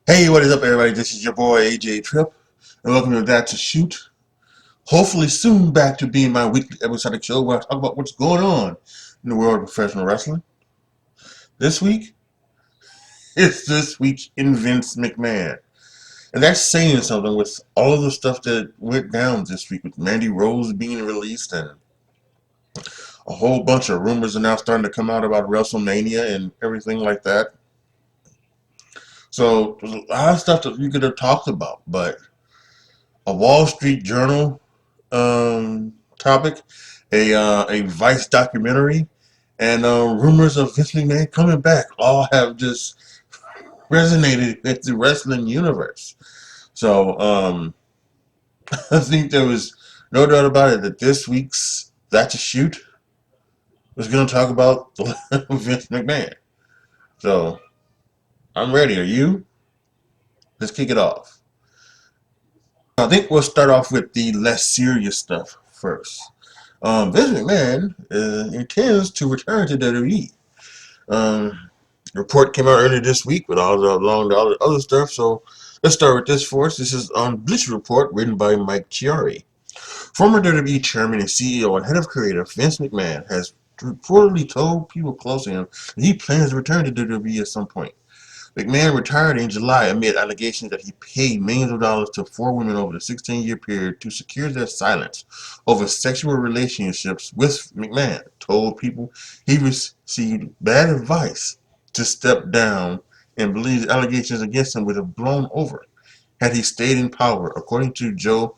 Hey, what is up, everybody? This is your boy AJTRIP, and welcome to That to Shoot. Hopefully, soon back to being my weekly episodic show where I talk about what's going on in the world of professional wrestling. This week, it's This Week in Vince McMahon. And that's saying something with all of the stuff that went down this week with Mandy Rose being released and a whole bunch of rumors are now starting to come out about WrestleMania and everything like that. So, there's a lot of stuff that we could have talked about, but a Wall Street Journal topic, a Vice documentary, and rumors of Vince McMahon coming back all have just resonated with the wrestling universe. So I think there was no doubt about it that this week's That's a Shoot was going to talk about Vince McMahon. So I'm ready. Are you? Let's kick it off. I think we'll start off with the less serious stuff first. Vince McMahon intends to return to WWE. Report came out earlier this week with all the other stuff. So let's start with this for us. This is on Bleacher Report, written by Mike Chiari. Former WWE chairman and CEO and head of creative Vince McMahon has reportedly told people close to him that he plans to return to WWE at some point. McMahon retired in July amid allegations that he paid millions of dollars to four women over the 16-year period to secure their silence over sexual relationships with McMahon. Told people he received bad advice to step down and believes allegations against him would have blown over had he stayed in power, according to Joe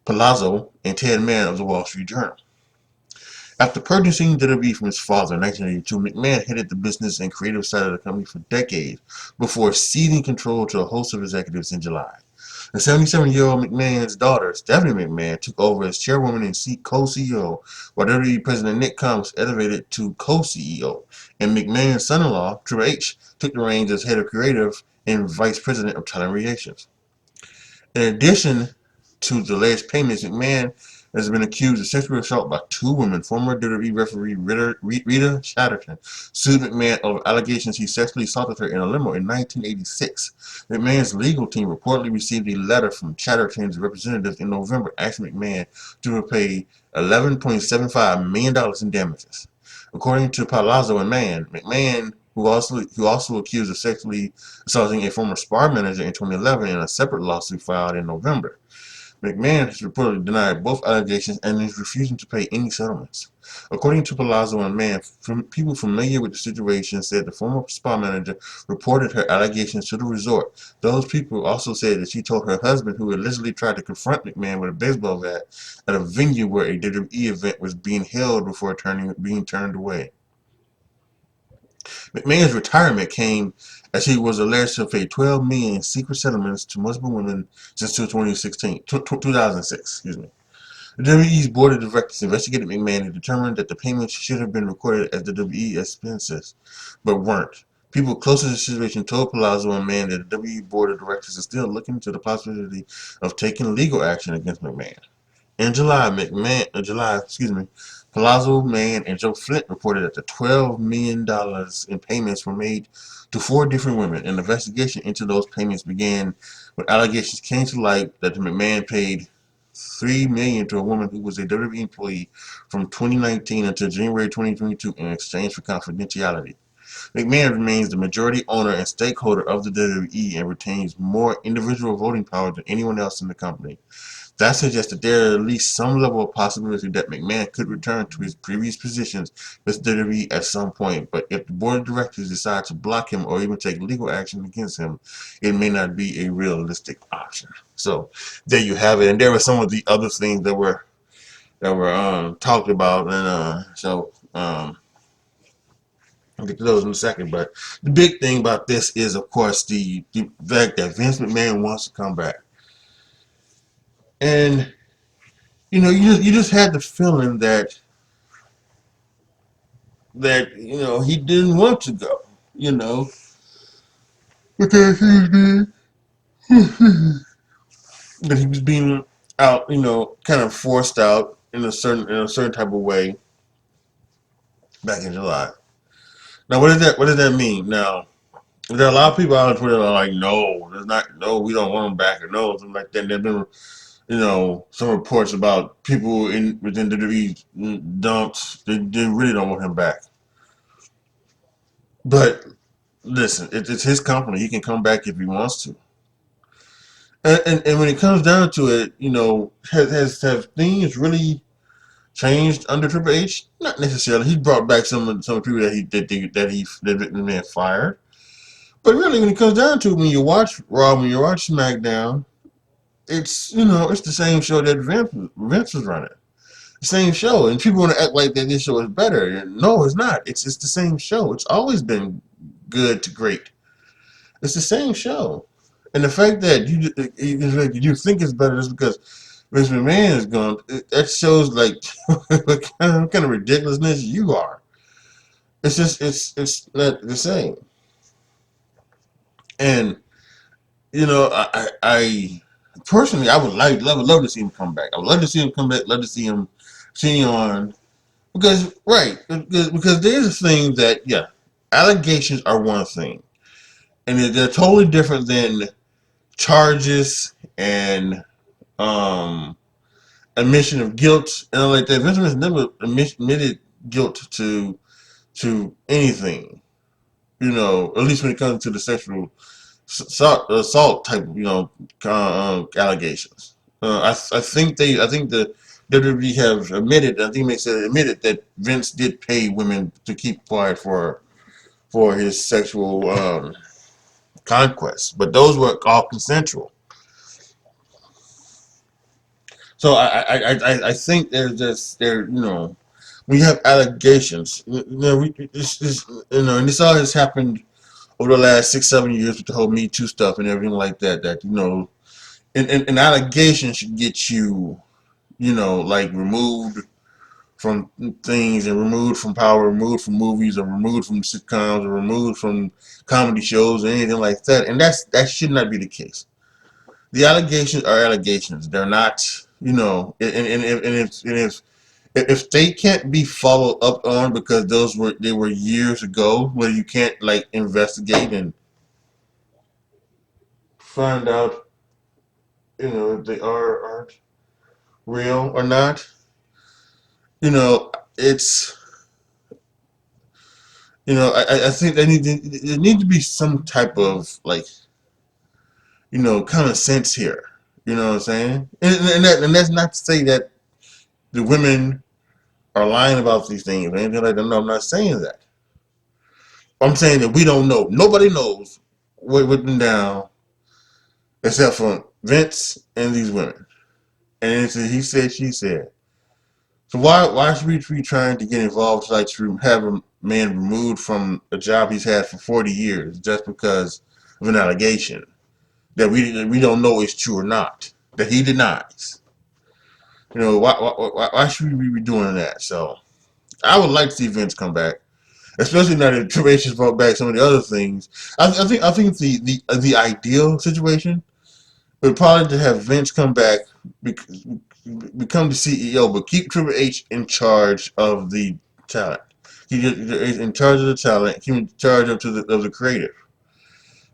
Palazzo and Ted Mann of the Wall Street Journal. After purchasing WWE from his father in 1982, McMahon headed the business and creative side of the company for decades before ceding control to a host of executives in July. The 77-year-old McMahon's daughter, Stephanie McMahon, took over as chairwoman and co-CEO, while WWE President Nick Khan was elevated to co-CEO, and McMahon's son-in-law, Triple H, took the reins as head of creative and vice president of talent relations. In addition to the alleged payments, McMahon has been accused of sexual assault by two women. Former WWE referee Rita Chatterton sued McMahon over allegations he sexually assaulted her in a limo in 1986. McMahon's legal team reportedly received a letter from Chatterton's representatives in November asking McMahon to pay $11.75 million in damages. According to Palazzo and Mann, McMahon, who also accused of sexually assaulting a former Spar manager in 2011 in a separate lawsuit filed in November. McMahon has reportedly denied both allegations and is refusing to pay any settlements. According to Palazzo and Mann, people familiar with the situation said the former spa manager reported her allegations to the resort. Those people also said that she told her husband, who allegedly tried to confront McMahon with a baseball bat at a venue where a WWE event was being held before being turned away. McMahon's retirement came as he was alleged to have paid $12 million in secret settlements to multiple women since 2006. Excuse me. The WWE's board of directors investigated McMahon and determined that the payments should have been recorded as the WWE expenses, but weren't. People close to the situation told Palazzo and Mann that the WWE board of directors is still looking into the possibility of taking legal action against McMahon. In Palazzo, Mann, and Joe Flint reported that the $12 million in payments were made to four different women. An investigation into those payments began when allegations came to light that the McMahon paid $3 million to a woman who was a WWE employee from 2019 until January 2022 in exchange for confidentiality. McMahon remains the majority owner and stakeholder of the WWE and retains more individual voting power than anyone else in the company. That suggests that there is at least some level of possibility that McMahon could return to his previous positions with WWE at some point, but if the board of directors decide to block him or even take legal action against him, it may not be a realistic option. So there you have it, and there were some of the other things that were talked about, and I'll get to those in a second. But the big thing about this is, of course, the fact that Vince McMahon wants to come back, and you just had the feeling that he didn't want to go, because that he was being out, kind of forced out in a certain type of way back in July. Now, what does that mean? Now, There are a lot of people out on Twitter that are like, no, there's not, no, we don't want him back, or no, something like that. There've been, some reports about people within WWE dumped. They really don't want him back. But listen, it's his company. He can come back if he wants to. And when it comes down to it, have things really changed under Triple H? Not necessarily. He brought back some people that the man fired. But really, when it comes down to it, when you watch Raw, when you watch SmackDown, it's the same show that Vince was running. The same show, and people want to act like that this show is better. No, it's not. It's the same show. It's always been good to great. It's the same show, and the fact that you think it's better just because Vince McMahon is gone, that shows like what kind of ridiculousness you are. It's just it's not the same. And I personally I would love to see him come back. I would love to see him come back. Love to see him continue on because there's a thing that allegations are one thing, and they're totally different than charges and um admission of guilt and all like that. Vince has never admitted guilt to anything, at least when it comes to the sexual assault type, allegations. I think the WWE have admitted. I think they said admitted that Vince did pay women to keep quiet for his sexual conquests, but those were all consensual. So I think there's just we have allegations. And this all has happened over the last 6 7 years with the whole Me Too stuff and everything like that. That an allegation should get you like removed from things and removed from power, removed from movies, or removed from sitcoms, or removed from comedy shows or anything like that. And that should not be the case. The allegations are allegations. They're not, if they can't be followed up on because they were years ago, where you can't like investigate and find out, if they aren't real or not. It's I think there need to be some type of like common sense here. You know what I'm saying? And that's not to say that the women are lying about these things or anything like that. No, I'm not saying that. I'm saying that we don't know. Nobody knows what went down except for Vince and these women. And it's a he said, she said. So why should we be trying to get involved like to have a man removed from a job he's had for 40 years just because of an allegation that we don't know is true or not, that he denies? Why should we be doing that? So I would like to see Vince come back, especially now that Triple H has brought back some of the other things. I think the ideal situation would probably to have Vince come back, become the CEO, but keep Triple H in charge of the talent. He in charge of the talent. Keep in charge of the creative.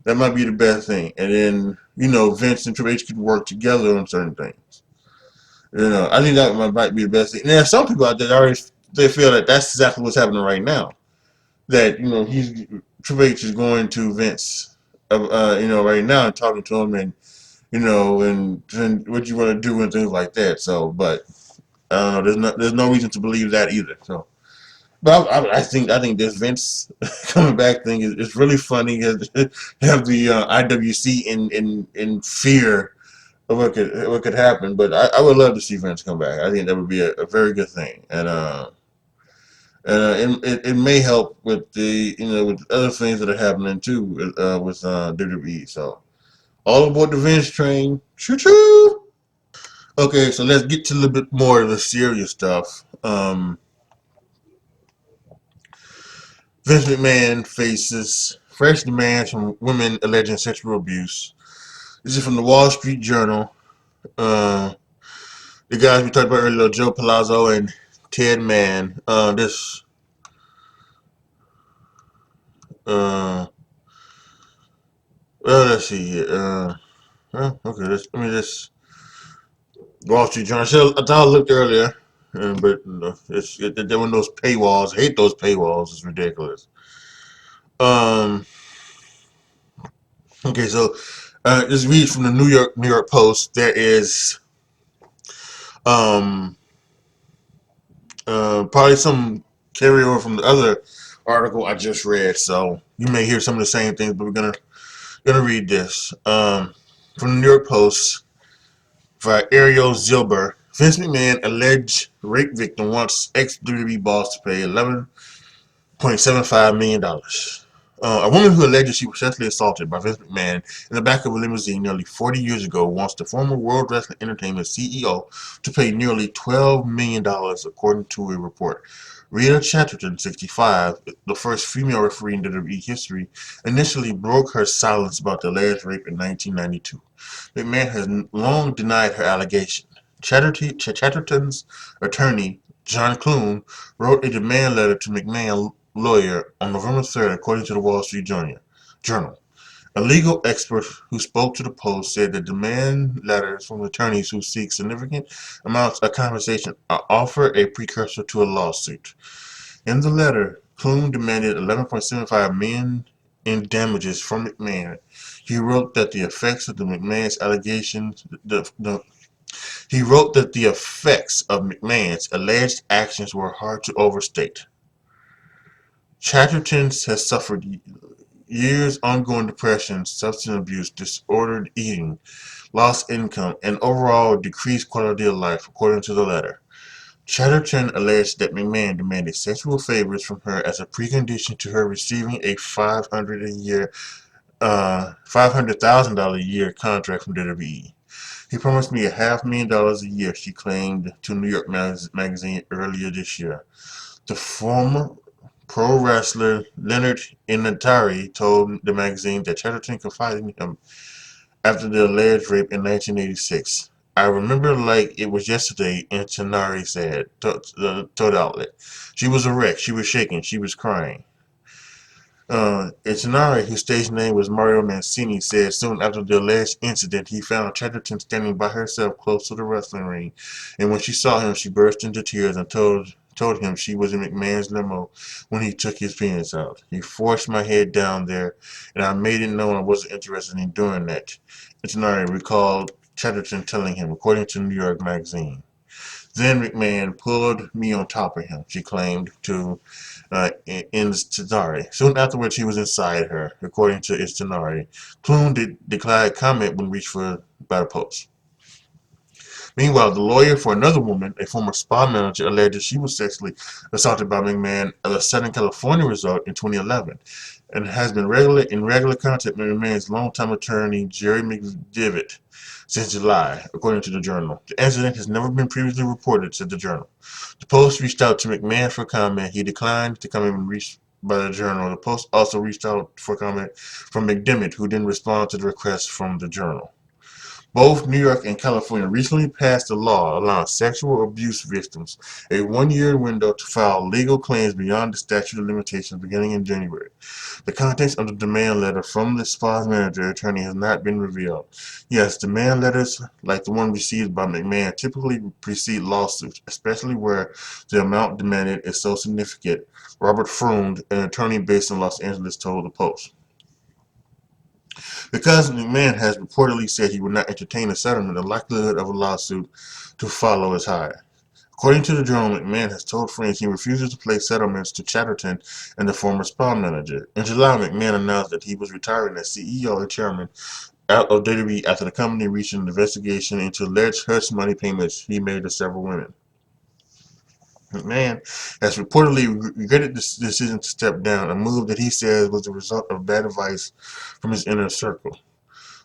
That might be the best thing. And then Vince and Triple H could work together on certain things. I think that might be the best thing. And there are some people out there that already they feel that that's exactly what's happening right now. That he's Triple H is going to Vince, right now and talking to him and and what you want to do and things like that. So, but I don't know. There's no reason to believe that either. So, but I think this Vince coming back thing is really funny. Have the IWC in fear of what could happen. But I would love to see Vince come back. I think that would be a very good thing. And it may help with the with other things that are happening too with WWE. So all aboard the Vince train. Choo choo. Okay, so let's get to a little bit more of the serious stuff. Vince McMahon faces fresh demands from women alleging sexual abuse. This is from the Wall Street Journal. Uh, the guys we talked about earlier, Joe Palazzo and Ted Mann. This uh, let's see. Okay. Let me just Wall Street Journal. I thought I looked earlier, but no, there were those paywalls. I hate those paywalls. It's ridiculous. Um. Okay, so this reads from the New York Post. There is um probably some carryover from the other article I just read. So you may hear some of the same things, but we're gonna read this from the New York Post by Ariel Zilber. Vince McMahon, alleged rape victim, wants ex-WWE boss to pay $11.75 million. A woman who alleged she was sexually assaulted by Vince McMahon in the back of a limousine nearly 40 years ago wants the former World Wrestling Entertainment CEO to pay nearly $12 million, according to a report. Rita Chatterton, 65, the first female referee in WWE history, initially broke her silence about the alleged rape in 1992. McMahon has long denied her allegation. Chatterton's attorney, John Clune, wrote a demand letter to McMahon's lawyer on November 3rd, according to the Wall Street Journal. A legal expert who spoke to the Post said the demand letters from attorneys who seek significant amounts of compensation offer a precursor to a lawsuit. In the letter, Clune demanded $11.75 million in damages from McMahon. He wrote that the effects of the McMahon's allegations he wrote that the effects of McMahon's alleged actions were hard to overstate. Chatterton has suffered years ongoing depression, substance abuse, disordered eating, lost income, and overall decreased quality of life, according to the letter. Chatterton alleged that McMahon demanded sexual favors from her as a precondition to her receiving a $500,000 a year contract from WWE. He promised me $500,000 a year, she claimed to New York Magazine earlier this year. The former pro wrestler Leonard Inatari told the magazine that Chatterton confided in him after the alleged rape in 1986. I remember like it was yesterday, Inatari said, told the outlet. She was a wreck. She was shaking. She was crying. Itanari, whose stage name was Mario Mancini, said soon after the alleged incident he found Chatterton standing by herself close to the wrestling ring, and when she saw him she burst into tears and told him she was in McMahon's limo when he took his penis out. He forced my head down there, and I made it known I wasn't interested in doing that. Itanari recalled Chatterton telling him, according to New York Magazine. Then McMahon pulled me on top of him, she claimed to Istanari. Soon afterwards, he was inside her, according to Istanari. Clune declined comment when reached for by the Post. Meanwhile, the lawyer for another woman, a former spa manager, alleged she was sexually assaulted by McMahon at a Southern California resort in 2011 and has been in regular contact with McMahon's longtime attorney, Jerry McDivitt, since July, according to the Journal. The incident has never been previously reported, said the Journal. The Post reached out to McMahon for comment. He declined to comment when reached by the Journal. The Post also reached out for comment from McDivitt, who didn't respond to the request from the Journal. Both New York and California recently passed a law allowing sexual abuse victims a one-year window to file legal claims beyond the statute of limitations beginning in January. The contents of the demand letter from the spa's manager attorney has not been revealed. Yes, demand letters like the one received by McMahon typically precede lawsuits, especially where the amount demanded is so significant, Robert Freund, an attorney based in Los Angeles, told the Post. Because McMahon has reportedly said he would not entertain a settlement, the likelihood of a lawsuit to follow is high. According to the Journal, McMahon has told friends he refuses to pay settlements to Chatterton and the former spa manager. In July, McMahon announced that he was retiring as CEO and chairman of WWE after the company reached an investigation into alleged hush money payments he made to several women. McMahon has reportedly regretted this decision to step down, a move that he says was the result of bad advice from his inner circle.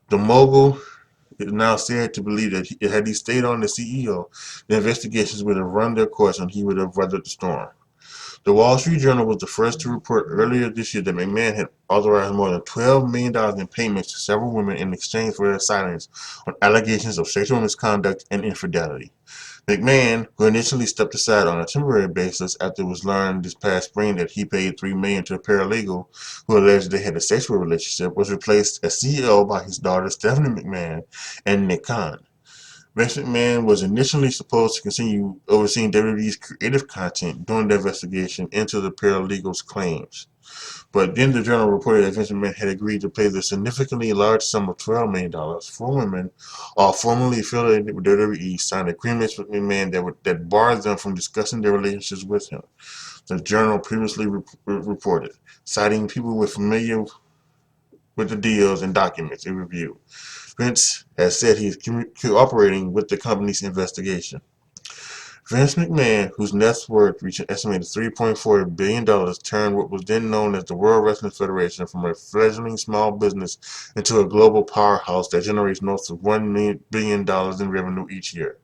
The mogul is now said to believe that had he stayed on as CEO, the investigations would have run their course and he would have weathered the storm. The Wall Street Journal was the first to report earlier this year that McMahon had authorized more than $12 million in payments to several women in exchange for their silence on allegations of sexual misconduct and infidelity. McMahon, who initially stepped aside on a temporary basis after it was learned this past spring that he paid $3 million to a paralegal who alleged they had a sexual relationship, was replaced as CEO by his daughter Stephanie McMahon and Nick Khan. Vince McMahon was initially supposed to continue overseeing WWE's creative content during the investigation into the paralegal's claims. But then the Journal reported that Vince McMahon had agreed to pay the significantly large sum of $12 million for women, all formerly affiliated with WWE, signed agreements with McMahon that barred them from discussing their relationships with him. The Journal previously reported, citing people with familiar with the deals and documents it reviewed. Vince has said he is cooperating with the company's investigation. Vince McMahon, whose net worth reached an estimated $3.4 billion, turned what was then known as the World Wrestling Federation from a fledgling small business into a global powerhouse that generates north of $1 billion in revenue each year.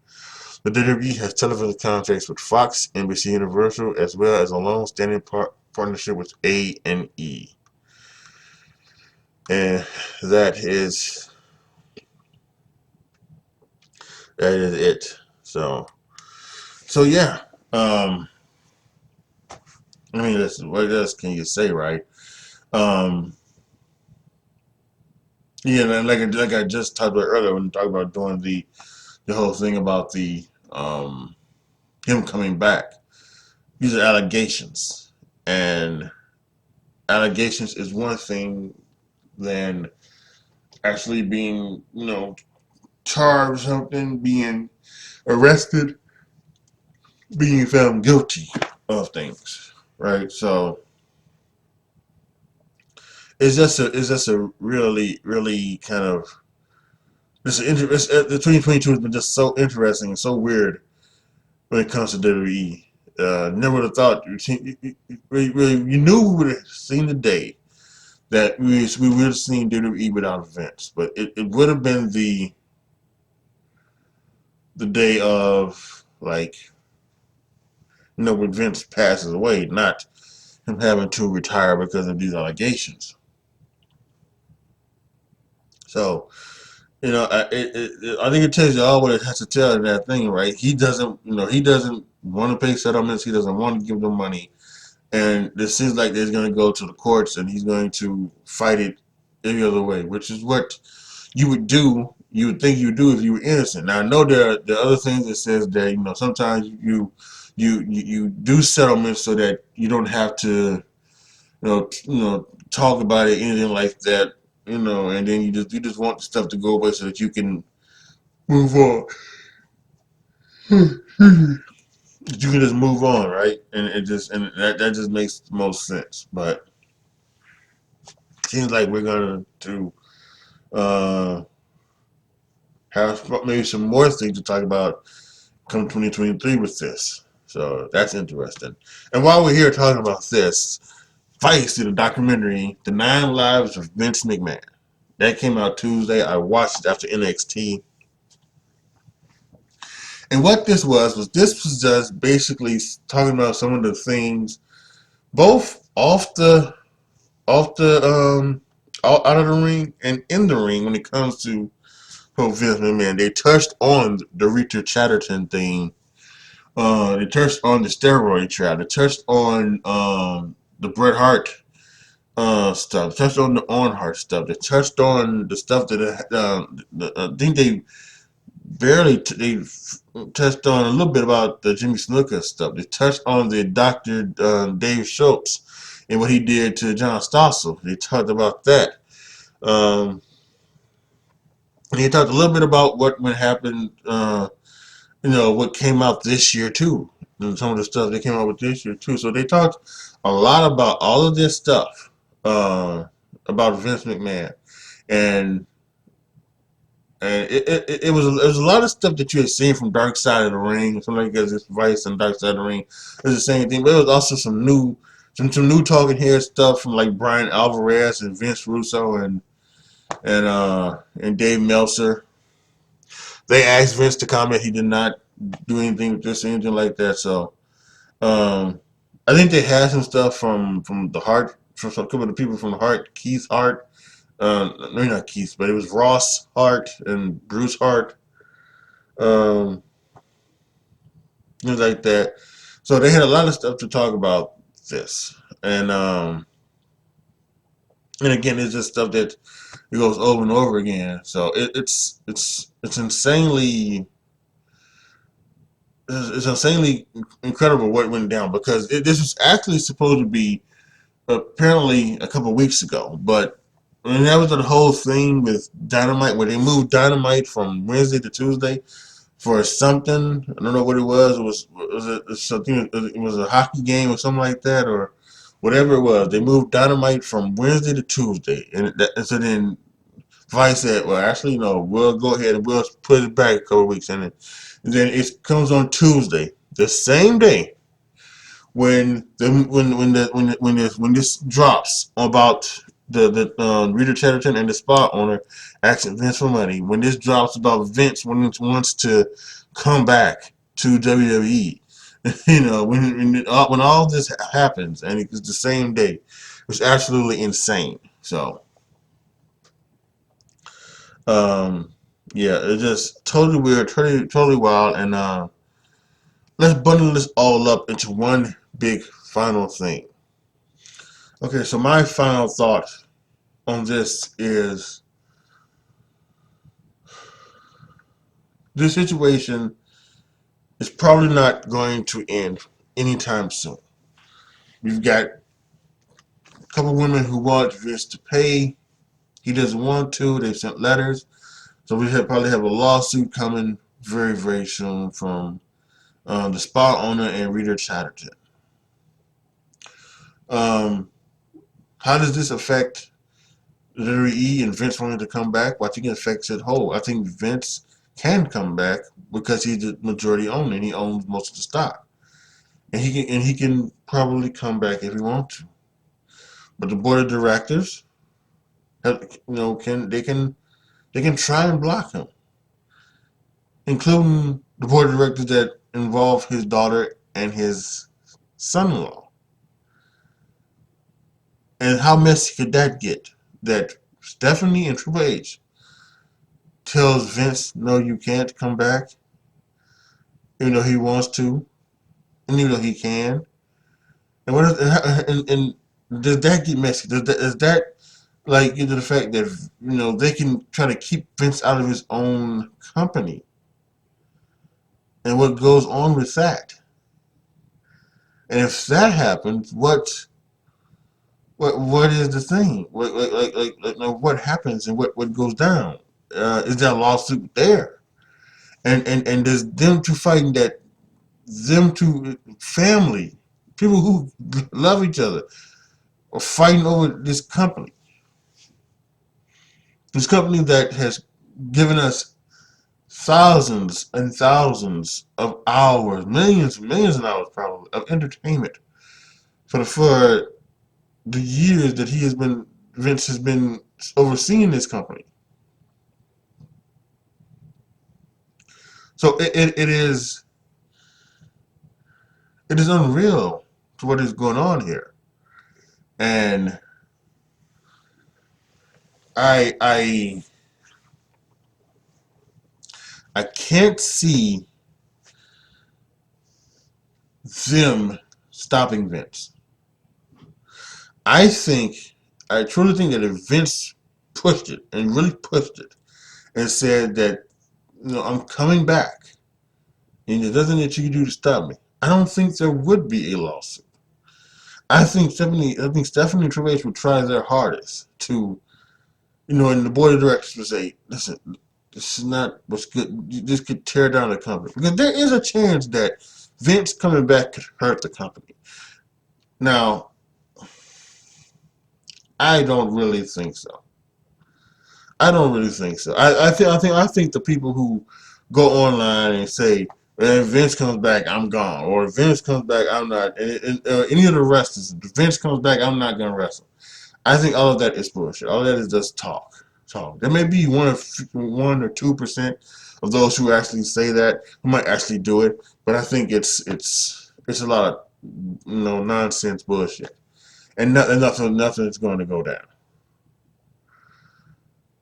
The WWE has television contracts with Fox, NBC Universal, as well as a long-standing partnership with A&E. And that is it. So yeah. I mean, listen, what else can you say, right? Um, yeah, and like I just talked about earlier when we talked about doing the whole thing about the him coming back. These are allegations, and allegations is one thing than actually being charged something, being arrested, being found guilty of things, right? So it's just a really kind of the 2022 has been just so interesting and so weird when it comes to WWE. Never would have thought you knew we would have seen the day that we would have seen WWE without Vince, but it would have been the day of, like, when Vince passes away, not him having to retire because of these allegations. So I think it tells you all what it has to tell in that thing, right? He doesn't want to pay settlements. He doesn't want to give them money, and it seems like he's going to go to the courts and he's going to fight it every other way, which is what you would do. You would think you would do if you were innocent. Now I know there are other things that says that sometimes you do settlements so that you don't have to talk about it, anything like that, and then you just want the stuff to go away so that you can move on. You can just move on, right? And that just makes the most sense. But it seems like we're to uh, have maybe some more things to talk about come 2023 with this. So that's interesting. And while we're here talking about this, Feisty, the documentary, The 9 Lives of Vince McMahon. That came out Tuesday. I watched it after NXT. And what this was just basically talking about some of the things, both out of the ring and in the ring when it comes to Vince McMahon. They touched on the Rita Chatterton thing. They touched on the steroid trial. They touched on the Bret Hart stuff. They touched on the Owen Hart stuff. They touched on the stuff that I think they they touched on a little bit about the Jimmy Snuka stuff. They touched on the Dr. Dave Schultz and what he did to John Stossel. They talked about that. Um, and he talked a little bit about what would happen, what came out this year too. And some of the stuff they came out with this year too. So they talked a lot about all of this stuff about Vince McMahon. And it was a lot of stuff that you had seen from Dark Side of the Ring. Something like this Vice and Dark Side of the Ring. It was the same thing, but it was also some new talking head stuff from like Brian Alvarez and Vince Russo and Dave Meltzer. They asked Vince to comment. He did not do anything with this or anything like that. So um, I think they had some stuff from the Hart, from some couple of the people from the Hart, Keith Hart. No, not Keith, but it was Ross Hart and Bruce Hart. Um, things like that. So they had a lot of stuff to talk about this, and again, it's just stuff that it goes over and over again. So it's insanely it's insanely incredible what went down because this was actually supposed to be apparently a couple of weeks ago, but and that was the whole thing with Dynamite where they moved Dynamite from Wednesday to Tuesday for something. I don't know what it was. It was something. It was a hockey game or something like that, or whatever it was. They moved Dynamite from Wednesday to Tuesday, and so then Vice said, "Well, actually, no. We'll go ahead and we'll put it back a couple of weeks, and then it comes on Tuesday, the same day." When this drops about the Rita Chatterton and the spa owner asking Vince for money, when this drops about Vince wants to come back to WWE, when all this happens and it's the same day, it's absolutely insane. So, um, yeah, it's just totally weird, totally wild, and let's bundle this all up into one big final thing. Okay, so my final thought on this is this situation is probably not going to end anytime soon. We've got a couple women who want Vince to pay. He doesn't want to. They've sent letters. So probably have a lawsuit coming very, very soon from the spa owner and Rita Chatterton. Um, how does this affect WWE and Vince wanting to come back? Well, I think it affects it whole. I think Vince can come back because he's the majority owner and he owns most of the stock, and he can probably come back if he wants to. But the board of directors, can try and block him, including the board of directors that involve his daughter and his son-in-law. And how messy could that get? That Stephanie and Triple H tells Vince, "No, you can't come back," even though he wants to, and even though he can. And what is, and does that get messy? Does that like into the fact that they can try to keep Vince out of his own company, and what goes on with that? And if that happens, what is the thing? What happens and what goes down? Is there a lawsuit there? And there's them two fighting that them two family people who love each other are fighting over this company that has given us thousands and thousands of hours, millions and millions of hours probably of entertainment for the years that Vince has been overseeing this company. So it is unreal to what is going on here, and I I I can't see them stopping Vince. I think I truly think that if Vince pushed it and really pushed it and said that I'm coming back and there's nothing that you can do to stop me, I don't think there would be a lawsuit. I think Stephanie Triple H would try their hardest to and the board of directors would say, listen, this is not what's good. This could tear down the company because there is a chance that Vince coming back could hurt the company. Now, I don't really think so. I don't really think so. I think the people who go online and say, "If Vince comes back, I'm gone," or if Vince comes back, I'm not, and any of the wrestlers, if Vince comes back, I'm not gonna wrestle. I think all of that is bullshit. All of that is just talk. Talk. There may be 1 or 2% of those who actually say that who might actually do it, but I think it's a lot of nonsense bullshit, and nothing is going to go down.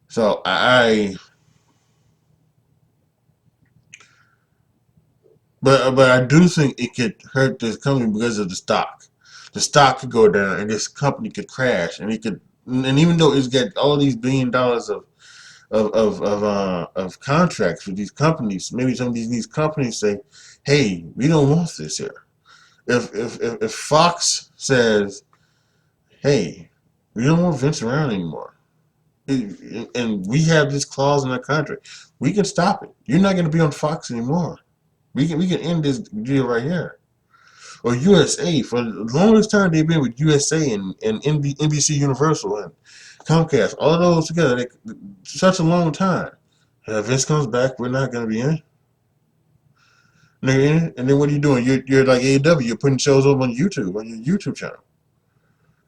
So but I do think it could hurt this company because of the stock. The stock could go down, and this company could crash, and it could. And even though it's got all these $1 billion of contracts with these companies, maybe some of these companies say, "Hey, we don't want this here." If Fox says, "Hey, we don't want Vince around anymore," and we have this clause in our contract, we can stop it. You're not going to be on Fox anymore. We can end this deal right here. Or USA, for the longest time they've been with USA and NBC Universal and Comcast, all those together, such a long time. If Vince comes back, we're not going to be in. And then what are you doing? You're like AEW. You're putting shows up on YouTube, on your YouTube channel.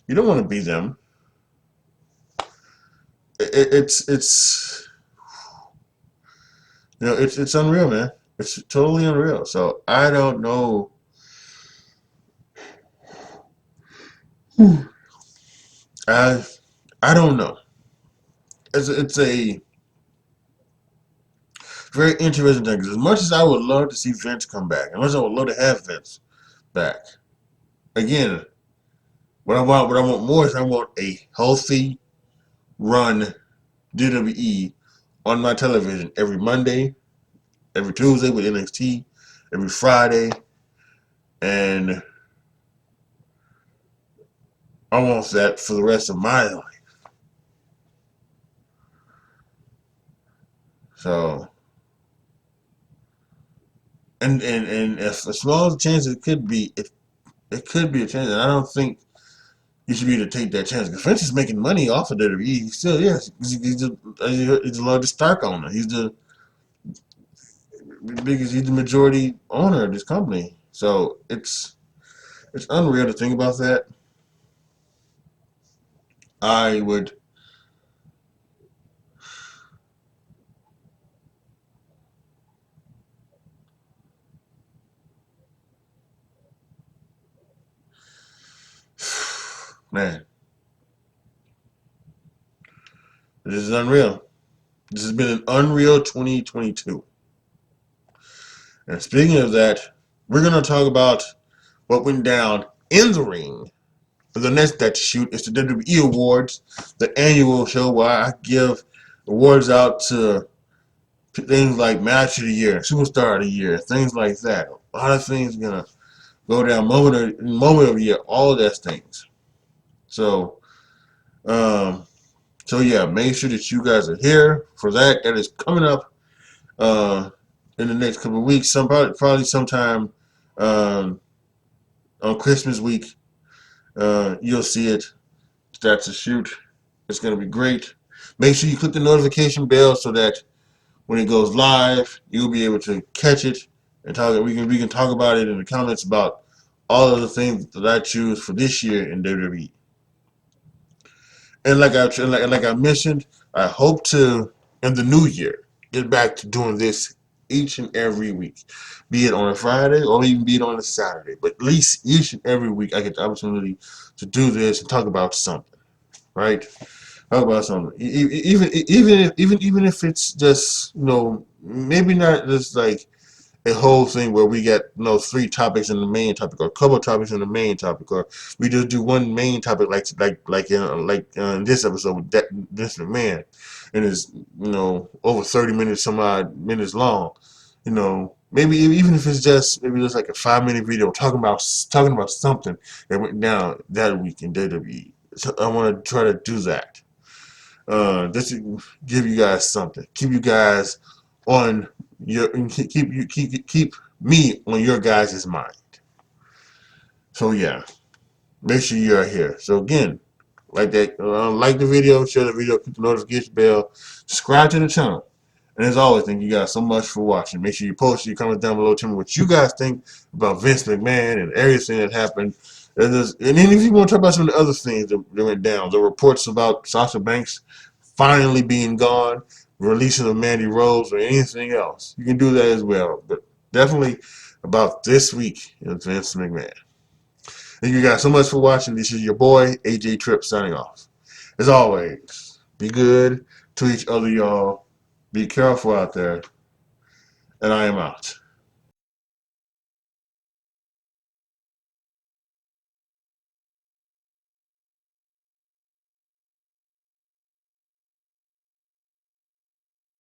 You don't want to be them. It's it's unreal, man. It's totally unreal. So I don't know. I I don't know. It's a very interesting thing. 'Cause as much as I would love to see Vince come back, as much as I would love to have Vince back, again, what I want more is I want a healthy run WWE on my television every Monday, every Tuesday with NXT, every Friday, and I want that for the rest of my life. So, and if as small as a chance it could be, it could be a chance, and I don't think you should be able to take that chance. Because Vince is making money off of WWE. He still is. He's the largest stock owner. He's the majority owner of this company. So it's unreal to think about that. I would, man, this is unreal. This has been an unreal 2022. And speaking of that, we're gonna talk about what went down in the ring. The next that shoot is the WWE Awards, the annual show where I give awards out to things like Match of the Year, Superstar of the Year, things like that. A lot of things gonna go down. Moment of the year, all of those things. So, um, so yeah, make sure that you guys are here for that. That is coming up uh, in the next couple of weeks. Probably sometime um, on Christmas week. You'll see it. That's a shoot. It's gonna be great. Make sure you click the notification bell so that when it goes live, you'll be able to catch it and talk. We can talk about it in the comments about all of the things that I choose for this year in WWE. And like I mentioned, I hope to in the new year get back to doing this each and every week, be it on a Friday or even be it on a Saturday. But at least each and every week I get the opportunity to do this and talk about something, right? Talk about something, even if it's just maybe not just like a whole thing where we get three topics in the main topic or a couple of topics in the main topic, or we just do one main topic in this episode with this man, and it's over 30 minutes, some odd minutes long. Maybe even if it's just like a 5 minute video talking about something that went down that week in WWE. So I want to try to do that. Just to give you guys something, keep you guys on keep me on your guys' mind. So yeah, make sure you are here. So again, like the video, share the video, click the notification bell, subscribe to the channel. And as always, thank you guys so much for watching. Make sure you post your comments down below. Tell me what you guys think about Vince McMahon and everything that happened. And then if you want to talk about some of the other things that went down, the reports about Sasha Banks finally being gone, releasing of Mandy Rose, or anything else, you can do that as well. But definitely about this week in Vince McMahon. Thank you guys so much for watching. This is your boy, AJTRIP, signing off. As always, be good to each other, y'all. Be careful out there. And I am out.